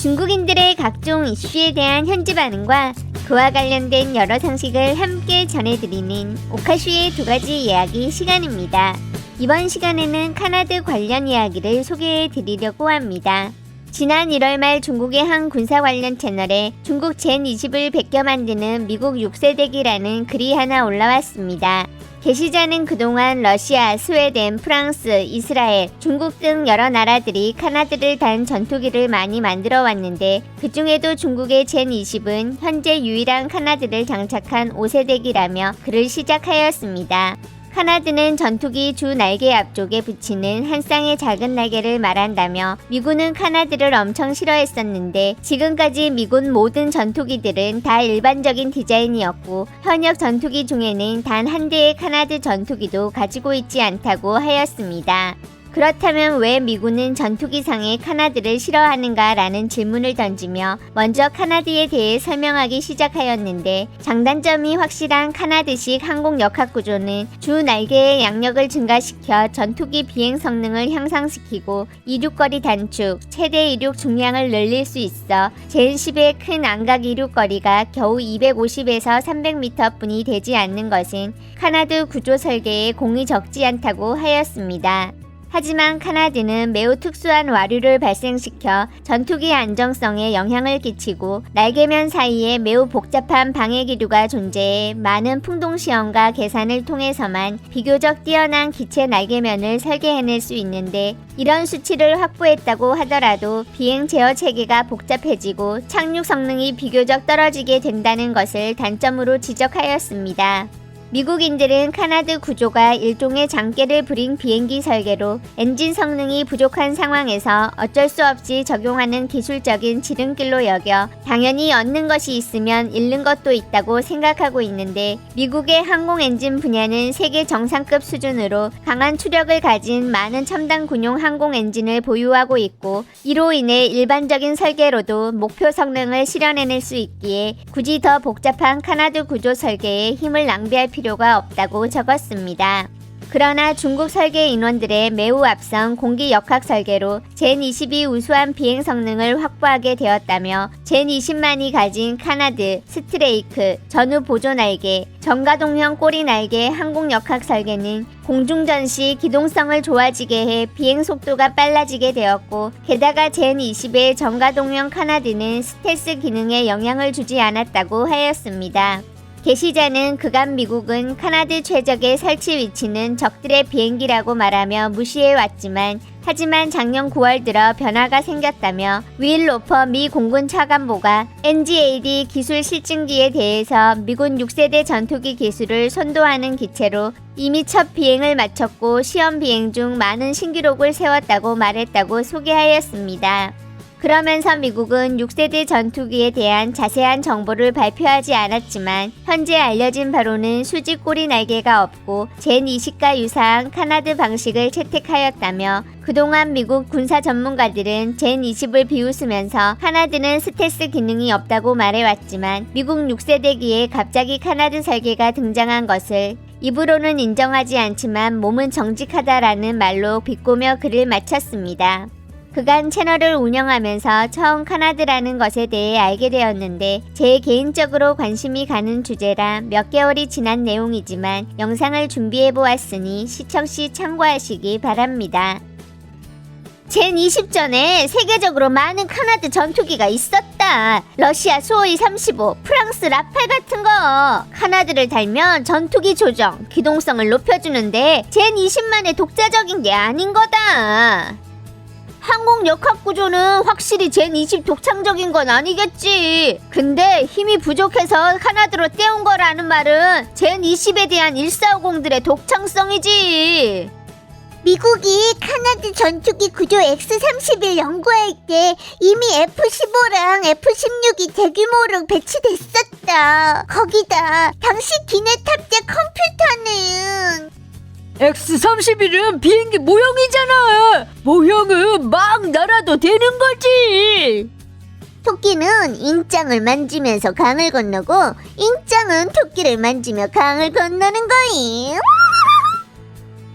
중국인들의 각종 이슈에 대한 현지 반응과 그와 관련된 여러 상식을 함께 전해드리는 오카슈의 두 가지 이야기 시간입니다. 이번 시간에는 카나드 관련 이야기를 소개해드리려고 합니다. 지난 1월 말 중국의 한 군사 관련 채널에 중국 젠20을 베껴 만드는 미국 6세대기라는 글이 하나 올라왔습니다. 게시자는 그동안 러시아, 스웨덴, 프랑스, 이스라엘, 중국 등 여러 나라들이 카나드를 단 전투기를 많이 만들어 왔는데 그 중에도 중국의 젠20은 현재 유일한 카나드를 장착한 5세대기라며 글을 시작하였습니다. 카나드는 전투기 주 날개 앞쪽에 붙이는 한 쌍의 작은 날개를 말한다며 미군은 카나드를 엄청 싫어했었는데 지금까지 미군 모든 전투기들은 다 일반적인 디자인이었고 현역 전투기 중에는 단 한 대의 카나드 전투기도 가지고 있지 않다고 하였습니다. 그렇다면 왜 미군은 전투기상의 카나드를 싫어하는가 라는 질문을 던지며 먼저 카나드에 대해 설명하기 시작하였는데 장단점이 확실한 카나드식 항공 역학 구조는 주 날개의 양력을 증가시켜 전투기 비행 성능을 향상시키고 이륙거리 단축, 최대 이륙 중량을 늘릴 수 있어 젠10의 큰 안각 이륙거리가 겨우 250에서 300m 뿐이 되지 않는 것은 카나드 구조 설계에 공이 적지 않다고 하였습니다. 하지만 카나드는 매우 특수한 와류를 발생시켜 전투기 안정성에 영향을 끼치고 날개면 사이에 매우 복잡한 방해 기류가 존재해 많은 풍동시험과 계산을 통해서만 비교적 뛰어난 기체 날개면을 설계해낼 수 있는데 이런 수치를 확보했다고 하더라도 비행 제어 체계가 복잡해지고 착륙 성능이 비교적 떨어지게 된다는 것을 단점으로 지적하였습니다. 미국인들은 카나드 구조가 일종의 장깨를 부린 비행기 설계로 엔진 성능이 부족한 상황에서 어쩔 수 없이 적용하는 기술적인 지름길로 여겨 당연히 얻는 것이 있으면 잃는 것도 있다고 생각하고 있는데 미국의 항공 엔진 분야는 세계 정상급 수준으로 강한 추력을 가진 많은 첨단 군용 항공 엔진을 보유하고 있고 이로 인해 일반적인 설계로도 목표 성능을 실현해낼 수 있기에 굳이 더 복잡한 카나드 구조 설계에 힘을 낭비할 필요가 없다고 적었습니다. 그러나 중국 설계 인원들의 매우 앞선 공기 역학 설계로 젠20이 우수한 비행 성능을 확보하게 되었다며 젠20만이 가진 카나드, 스트레이크, 전후 보조 날개, 전가동형 꼬리 날개 항공 역학 설계는 공중전 시 기동성을 좋아지게 해 비행 속도가 빨라지게 되었고 게다가 젠20의 전가동형 카나드는 스텔스 기능에 영향을 주지 않았다고 하였습니다. 게시자는 그간 미국은 카나드 최적의 설치 위치는 적들의 비행기라고 말하며 무시해왔지만 하지만 작년 9월 들어 변화가 생겼다며 윌 로퍼 미 공군 차관보가 NGAD 기술 실증기에 대해서 미군 6세대 전투기 기술을 선도하는 기체로 이미 첫 비행을 마쳤고 시험 비행 중 많은 신기록을 세웠다고 말했다고 소개하였습니다. 그러면서 미국은 6세대 전투기에 대한 자세한 정보를 발표하지 않았지만 현재 알려진 바로는 수직 꼬리 날개가 없고 젠20과 유사한 카나드 방식을 채택하였다며 그동안 미국 군사 전문가들은 젠20을 비웃으면서 카나드는 스텔스 기능이 없다고 말해왔지만 미국 6세대기에 갑자기 카나드 설계가 등장한 것을 입으로는 인정하지 않지만 몸은 정직하다라는 말로 비꼬며 글을 마쳤습니다. 그간 채널을 운영하면서 처음 카나드라는 것에 대해 알게 되었는데 제 개인적으로 관심이 가는 주제라 몇 개월이 지난 내용이지만 영상을 준비해 보았으니 시청 시 참고하시기 바랍니다. 젠20 전에 세계적으로 많은 카나드 전투기가 있었다. 러시아 수호이 35, 프랑스 라팔 같은 거. 카나드를 달면 전투기 조정, 기동성을 높여주는데 젠20만의 독자적인 게 아닌 거다. 항공 역학 구조는 확실히 젠20 독창적인 건 아니겠지. 근데 힘이 부족해서 카나드로 떼온 거라는 말은 젠20에 대한 1450들의 독창성이지. 미국이 카나드 전투기 구조 X-31 연구할 때 이미 F-15랑 F-16이 대규모로 배치됐었다. 거기다 당시 기내 탑재 컴퓨터는 X-31은 비행기 모형이잖아. 모형은 막 날아도 되는 거지. 토끼는 잉짱을 만지면서 강을 건너고 잉짱은 토끼를 만지며 강을 건너는 거임.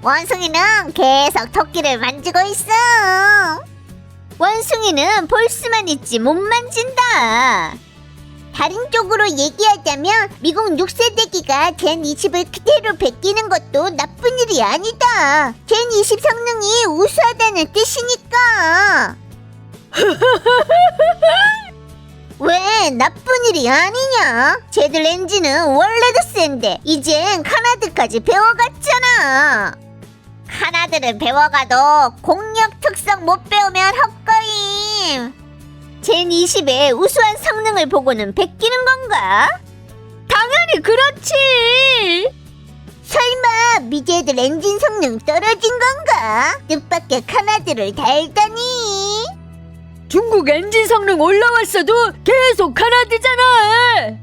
원숭이는 계속 토끼를 만지고 있어. 원숭이는 볼 수만 있지 못 만진다. 다른 쪽으로 얘기하자면 미국 6세대기가 젠 20을 그대로 베끼는 것도 나쁜 일이 아니다. 젠 20 성능이 우수하다는 뜻이니까. 왜 나쁜 일이 아니냐? 쟤들 엔진은 원래도 센데 이젠 카나드까지 배워갔잖아. 카나드를 배워가도 공력 특성 못 배우면 헛거임. 젠 20의 우수한 성능을 보고는 베끼는 건가? 당연히 그렇지. 설마 미제들 엔진 성능 떨어진 건가? 뜻밖의 카나드를 달다니. 중국 엔진 성능 올라왔어도 계속 카나드잖아.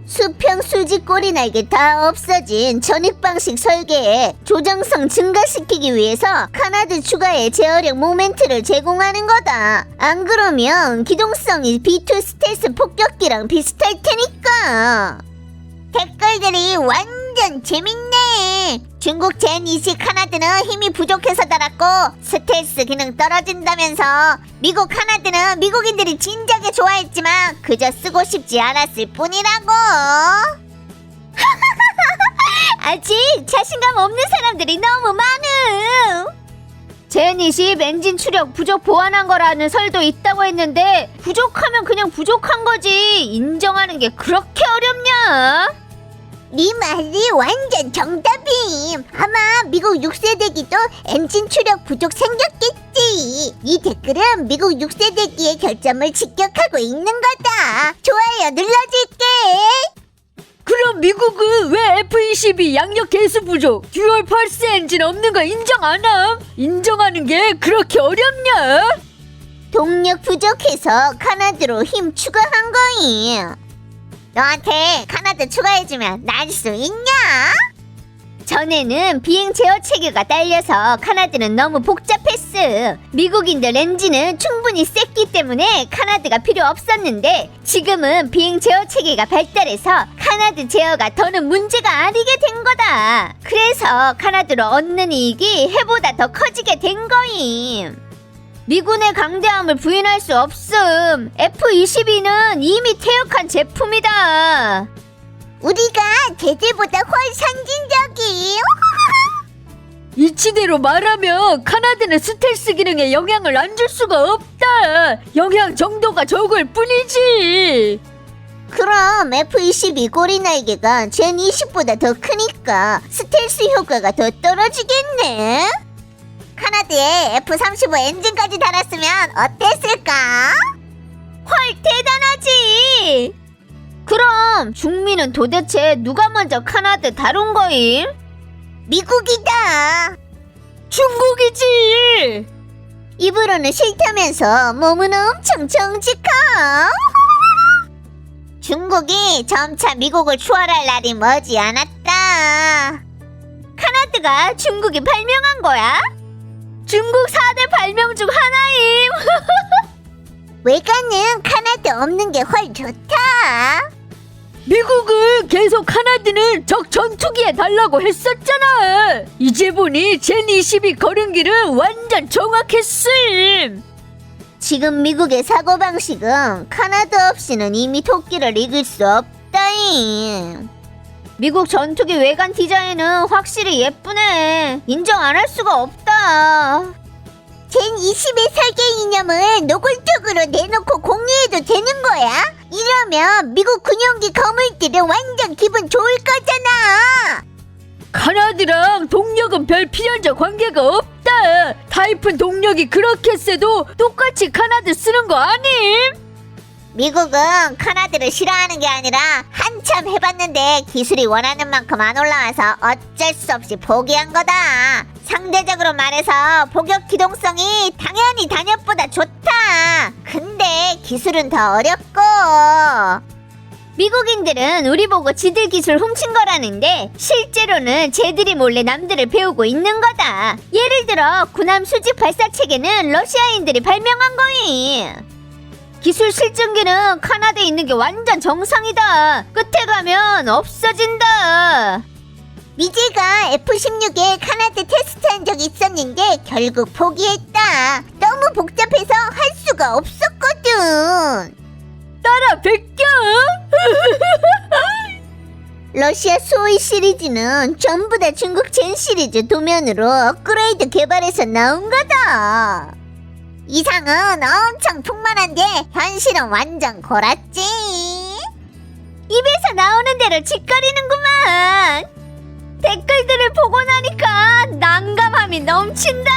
수평 수직 꼬리 날개 다 없어진 전익 방식 설계에 조정성 증가시키기 위해서 카나드 추가의 제어력 모멘트를 제공하는 거다. 안 그러면 기동성이 B2 스텔스 폭격기랑 비슷할 테니까. 댓글들이 완전 재밌네. 중국 젠 20 카나드는 힘이 부족해서 달았고 스텔스 기능 떨어진다면서. 미국 카나드는 미국인들이 진작에 좋아했지만 그저 쓰고 싶지 않았을 뿐이라고. 아직 자신감 없는 사람들이 너무 많음. 젠 20 엔진 추력 부족 보완한 거라는 설도 있다고 했는데 부족하면 그냥 부족한 거지. 인정하는 게 그렇게 어렵냐? 네 말이 완전 정답임. 아마 미국 6세대기도 엔진 추력 부족 생겼겠지. 이 댓글은 미국 6세대기의 결점을 직격하고 있는 거다. 좋아요 눌러줄게. 그럼 미국은 왜 F-22 양력 개수 부족, 듀얼 펄스 엔진 없는 거 인정 안 함? 인정하는 게 그렇게 어렵냐? 동력 부족해서 카나드로 힘 추가한 거임. 너한테 카나드 추가해주면 날 수 있냐? 전에는 비행 제어 체계가 딸려서 카나드는 너무 복잡했어. 미국인들 엔진은 충분히 셌기 때문에 카나드가 필요 없었는데 지금은 비행 제어 체계가 발달해서 카나드 제어가 더는 문제가 아니게 된 거다. 그래서 카나드로 얻는 이익이 해보다 더 커지게 된 거임. 미군의 강대함을 부인할 수 없음. F-22는 이미 퇴역한 제품이다. 우리가 쟤들보다 훨씬 선진적이. 이치대로 말하면 카나드는 스텔스 기능에 영향을 안 줄 수가 없다. 영향 정도가 적을 뿐이지. 그럼 F-22 꼬리 날개가 젠 20보다 더 크니까 스텔스 효과가 더 떨어지겠네. 카나드에 F-35 엔진까지 달았으면 어땠을까? 헐, 대단하지. 그럼 중미는 도대체 누가 먼저 카나드 다룬 거임? 미국이다. 중국이지. 입으로는 싫다면서 몸은 엄청 정직하. 중국이 점차 미국을 추월할 날이 머지않았다. 카나드가 중국이 발명한 거야? 중국 4대 발명 중 하나임. 외관은 카나드 없는 게 훨 좋다. 미국은 계속 카나드는 적 전투기에 달라고 했었잖아. 이제 보니 젠 22 걸음길은 완전 정확했음. 지금 미국의 사고방식은 카나드 없이는 이미 토끼를 이길 수 없다잉. 미국 전투기 외관 디자인은 확실히 예쁘네. 인정 안 할 수가 없다. 젠 20의 설계 이념을 노골적으로 내놓고 공유해도 되는 거야? 이러면 미국 군용기 거물들은 완전 기분 좋을 거잖아. 카나드랑 동력은 별 필연적 관계가 없다. 타이푼 동력이 그렇게 세도 똑같이 카나드 쓰는 거 아님? 미국은 카나드를 싫어하는 게 아니라 한참 해봤는데 기술이 원하는 만큼 안 올라와서 어쩔 수 없이 포기한 거다. 상대적으로 말해서 포격 기동성이 당연히 단엽보다 좋다. 근데 기술은 더 어렵고. 미국인들은 우리 보고 지들 기술 훔친 거라는데 실제로는 쟤들이 몰래 남들을 배우고 있는 거다. 예를 들어 군함 수직 발사 체계는 러시아인들이 발명한 거임. 기술 실증기는 카나다에 있는 게 완전 정상이다. 끝에 가면 없어진다. 미제가 F-16에 카나드 테스트한 적이 있었는데 결국 포기했다. 너무 너무 복잡해서 할 수가 없었거든. 따라 베껴. 러시아 수호이 시리즈는 전부 다 중국 젠 시리즈 도면으로 업그레이드 개발해서 나온 거다. 이상은 엄청 풍만한데 현실은 완전 골았지. 입에서 나오는 대로 짓거리는구만. 댓글들을 보고 나니까 난감함이 넘친다.